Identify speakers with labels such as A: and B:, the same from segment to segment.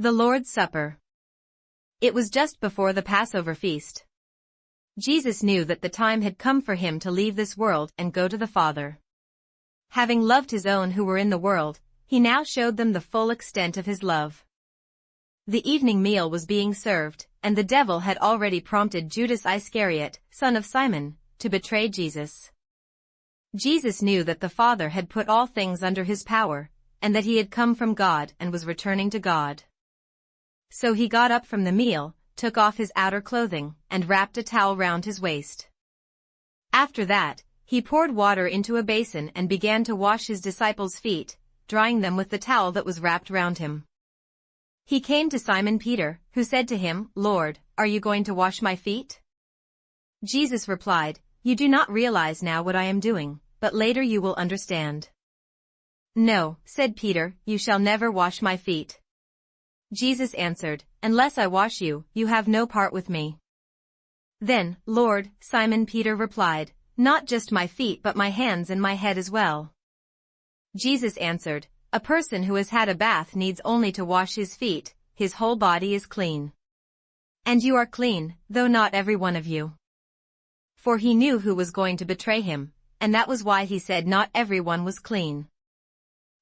A: The Lord's Supper. It was just before the Passover feast. Jesus knew that the time had come for him to leave this world and go to the Father. Having loved his own who were in the world, he now showed them the full extent of his love. The evening meal was being served, and the devil had already prompted Judas Iscariot, son of Simon, to betray Jesus. Jesus knew that the Father had put all things under his power, and that he had come from God and was returning to God. So he got up from the meal, took off his outer clothing, and wrapped a towel round his waist. After that, he poured water into a basin and began to wash his disciples' feet, drying them with the towel that was wrapped round him. He came to Simon Peter, who said to him, "Lord, are you going to wash my feet?" Jesus replied, "You do not realize now what I am doing, but later you will understand." "No," said Peter, "you shall never wash my feet." Jesus answered, "Unless I wash you, you have no part with me." "Then, Lord," Simon Peter replied, "not just my feet but my hands and my head as well." Jesus answered, "A person who has had a bath needs only to wash his feet, his whole body is clean. And you are clean, though not every one of you." For he knew who was going to betray him, and that was why he said not everyone was clean.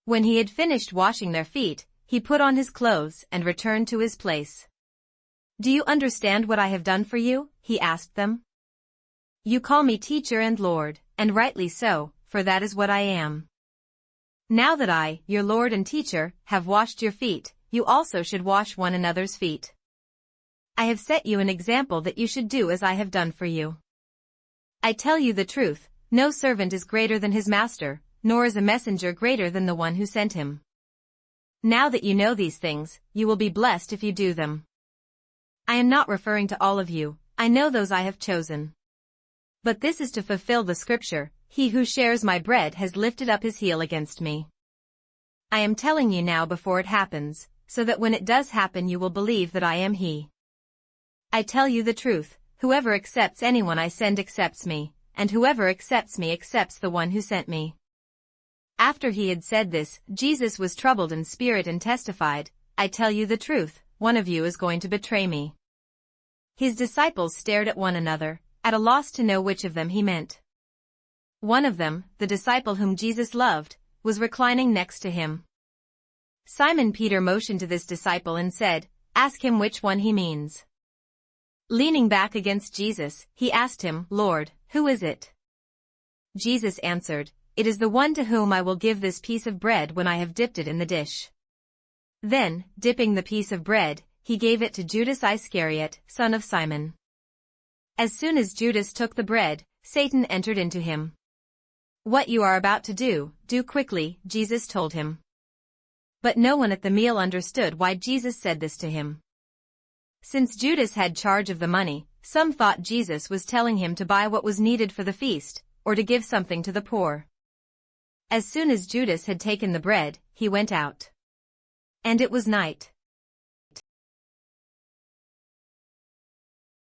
A: When he had finished washing their feet, he put on his clothes and returned to his place. "Do you understand what I have done for you?" he asked them. "You call me teacher and Lord, and rightly so, for that is what I am. Now that I, your Lord and teacher, have washed your feet, you also should wash one another's feet. I have set you an example that you should do as I have done for you. I tell you the truth, no servant is greater than his master, nor is a messenger greater than the one who sent him. Now that you know these things, you will be blessed if you do them. I am not referring to all of you, I know those I have chosen. But this is to fulfill the scripture, 'He who shares my bread has lifted up his heel against me.' I am telling you now before it happens, so that when it does happen you will believe that I am he. I tell you the truth, whoever accepts anyone I send accepts me, and whoever accepts me accepts the one who sent me." After he had said this, Jesus was troubled in spirit and testified, "I tell you the truth, one of you is going to betray me." His disciples stared at one another, at a loss to know which of them he meant. One of them, the disciple whom Jesus loved, was reclining next to him. Simon Peter motioned to this disciple and said, "Ask him which one he means." Leaning back against Jesus, he asked him, "Lord, who is it?" Jesus answered, "It is the one to whom I will give this piece of bread when I have dipped it in the dish." Then, dipping the piece of bread, he gave it to Judas Iscariot, son of Simon. As soon as Judas took the bread, Satan entered into him. "What you are about to do, do quickly," Jesus told him. But no one at the meal understood why Jesus said this to him. Since Judas had charge of the money, some thought Jesus was telling him to buy what was needed for the feast, or to give something to the poor. As soon as Judas had taken the bread, he went out. And it was night.